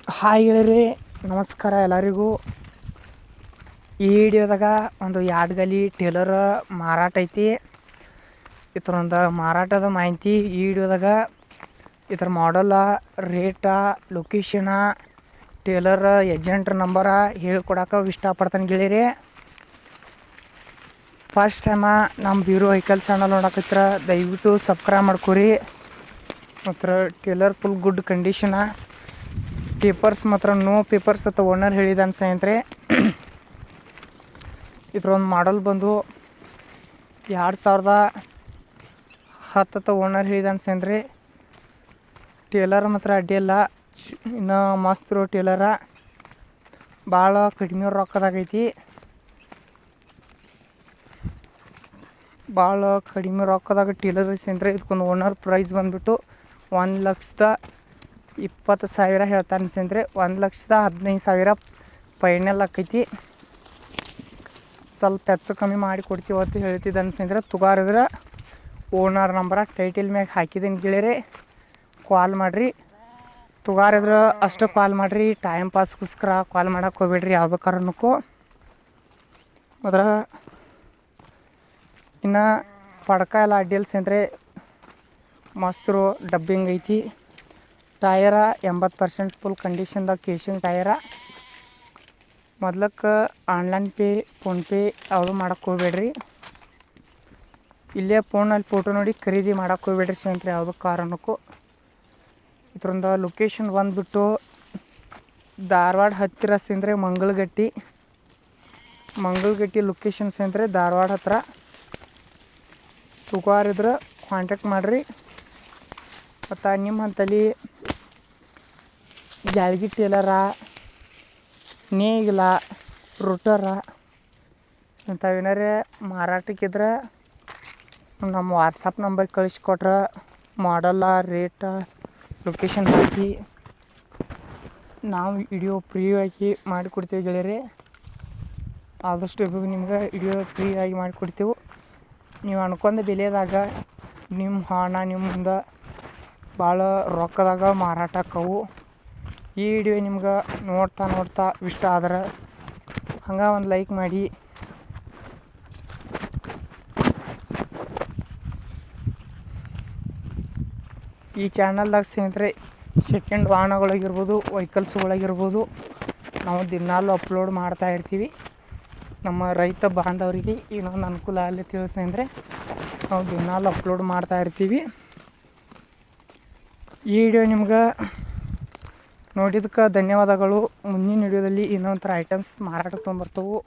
Hi ಹೇಳಿರಿ, ನಮಸ್ಕಾರ ಎಲ್ಲರಿಗೂ. ಈ ವಿಡಿಯೋದಾಗ ಒಂದು ಯಾಡ್ಗಲಿ ಟೇಲರ್ ಮಾರಾಟ ಐತಿ. ಇದರೊಂದು ಮಾರಾಟದ ಮಾಹಿತಿ ಈ ವಿಡಿಯೋದಾಗ. ಇದರ model, rate, location, trailer agent number ಹೇಳ್ಕೊಡಕ್ಕೆ ಇಷ್ಟಪಡ್ತಾನೆ ಗೆಳೆಯರಿ. ಫಸ್ಟ್ ಟೈಮ ನಮ್ಮ ಬ್ಯೂರೋ ವೆಹಿಕಲ್ ಚಾನಲ್ ನೋಡಕತ್ರ ದಯವಿಟ್ಟು ಸಬ್ಸ್ಕ್ರೈಬ್ ಮಾಡ್ಕೊರಿ. ಮತ್ತು trailer full good condition, papers ಮಾತ್ರ ನೋ ಪೇಪರ್ಸ್ ಅಂತ ಓನರ್ ಹೇಳಿದಾನೆ ಸ್ನೇಹಿತರೆ. ಇದ್ರೊಂದು ಮಾಡಲ್ ಬಂದು 2010 ಓನರ್ ಹೇಳಿದಾನೆ ಸ್ನೇಹಿತರೆ. ಟೇಲರ್ ಮಾತ್ರ ಅಡ್ಡಿಲ್ಲ, ಇನ್ನು ಮಸ್ತ್ ಇರೋ ಟೇಲರ, ಭಾಳ ಕಡಿಮೆ ರೊಕ್ಕದಾಗೈತಿ. ಭಾಳ ಕಡಿಮೆ ರೊಕ್ಕದಾಗ ಟೇಲರ್ ಸ್ನೇಹಿತರೆ. ಇದಕ್ಕೊಂದು ಓನರ್ ಪ್ರೈಸ್ ಬಂದುಬಿಟ್ಟು 1,20,000 ಹೇಳ್ತಾನೆ ಸ್ನೇಹಿತರೆ. 1,15,000 ಫೈನಲ್ ಆಕೈತಿ. ಸ್ವಲ್ಪ ಹೆಚ್ಚು ಕಮ್ಮಿ ಮಾಡಿ ಕೊಡ್ತೀವಿ ಅಂತ ಹೇಳ್ತಿದ್ದಾನೆ ಸ್ನೇಹಿತರೆ. ತುಗಾರಿದ್ರೆ ಓನರ್ ನಂಬರ ಟೈಟಲ್ ಮ್ಯಾಗ ಹಾಕಿದ್ದೀನಿ ಗೆಳೆಯರೆ, ಕಾಲ್ ಮಾಡಿರಿ. ತುಗಾರಿದ್ರೆ ಅಷ್ಟು ಕಾಲ್ ಮಾಡಿರಿ, ಟೈಮ್ ಪಾಸ್ಗೋಸ್ಕರ ಕಾಲ್ ಮಾಡೋಕೆ ಹೋಗ್ಬೇಡ್ರಿ ಯಾವುದೋ ಕಾರಣಕ್ಕೂ. ಅದ್ರ ಇನ್ನು ಪಡ್ಕ ಎಲ್ಲ ಅಡ್ಡಿಲ್ಲ ಸ್ನೇಹಿತರೆ, ಮಸ್ತ್ರು ಡಬ್ಬಿಂಗ್ ಐತಿ. ಟಯರ 80% full ಕಂಡೀಷನ್ದಾಗ caching ಟಯರ. ಮೊದ್ಲಕ್ಕೆ online pay, PhonePe ಯಾವುದು ಮಾಡೋಕ್ಕೆ ಹೋಗ್ಬೇಡ್ರಿ. ಇಲ್ಲೇ ಫೋನಲ್ಲಿ ಫೋಟೋ ನೋಡಿ ಖರೀದಿ ಮಾಡೋಕ್ಕೆ ಹೋಗ್ಬೇಡ್ರಿ ಸ್ನೇಹಿತರೆ ಯಾವುದೋ ಕಾರಣಕ್ಕೂ. ಇದರಿಂದ ಲೊಕೇಶನ್ ಬಂದುಬಿಟ್ಟು ಧಾರವಾಡ ಹತ್ತಿರ ಸ್ನೇಹಿತರೆ, ಮಂಗಳಗಟ್ಟಿ ಲೊಕೇಶನ್ ಸ್ನೇಹಿತರೆ, ಧಾರವಾಡ ಹತ್ರ. ತುಗಾರಿದ್ರೆ ಕಾಂಟ್ಯಾಕ್ಟ್ ಮಾಡಿರಿ. ಮತ್ತು ನಿಮ್ಮ ಅಂತಲ್ಲಿ ಜಾಳ್ಗಿ ಟೇಲರ, ನೇಗಿಲ, ರೋಟರ ಇಂಥವೇನಾರೇ ಮಾರಾಟಕ್ಕಿದ್ರೆ ನಮ್ಮ ವಾಟ್ಸಪ್ ನಂಬರ್ ಕಳಿಸ್ಕೊಟ್ರೆ ಮಾಡಲ್ಲ, ರೇಟ, ಲೊಕೇಶನ್ ಹಾಕಿ ನಾವು ವಿಡಿಯೋ ಫ್ರೀ ಆಗಿ ಮಾಡಿಕೊಡ್ತೀವಿ ಗೆಳೆಯರೆ. ಆದಷ್ಟು ಇವಾಗ ನಿಮ್ಗೆ ವಿಡಿಯೋ ಫ್ರೀ ಆಗಿ ಮಾಡಿಕೊಡ್ತೀವಿ. ನೀವು ಅನ್ಕೊಂಡ ಬೆಲೆದಾಗ ನಿಮ್ಮ ಹಣ ನಿಮ್ಮ ಮುಂದೆ ಭಾಳ ರೊಕ್ಕದಾಗ ಮಾರಾಟ ಆಕ್ಕವು. ಈ ವಿಡಿಯೋ ನಿಮ್ಗೆ ನೋಡ್ತಾ ಇಷ್ಟ ಆದ್ರೆ ಹಂಗೆ ಒಂದು ಲೈಕ್ ಮಾಡಿ. ಈ ಚಾನಲ್ದಾಗ ಸ್ನೇಹಿತರೆ ಸೆಕೆಂಡ್ ವಾಹನಗಳಾಗಿರ್ಬೋದು, ವೆಹಿಕಲ್ಸ್ಗಳಾಗಿರ್ಬೋದು ನಾವು ದಿನಾಲು ಅಪ್ಲೋಡ್ ಮಾಡ್ತಾ ಇರ್ತೀವಿ. ನಮ್ಮ ರೈತ ಬಾಂಧವರಿಗೆ ಇನ್ನೊಂದು ಅನುಕೂಲ ಆಗಲಿ ತಿಳಿಸ್ಕೊಂಡ್ರೆ ನಾವು ದಿನಾಲು ಅಪ್ಲೋಡ್ ಮಾಡ್ತಾ ಇರ್ತೀವಿ. ಈ ವಿಡಿಯೋ ನಿಮ್ಗೆ ನೋಡಿದಕ್ಕೆ ಧನ್ಯವಾದಗಳು. ಮುಂದಿನ ವಿಡಿಯೋದಲ್ಲಿ ಇನ್ನೊಂಥರ ಐಟಮ್ಸ್ ಮಾರಾಟಕ್ಕೆ ತೊಗೊಂಬರ್ತವೆ.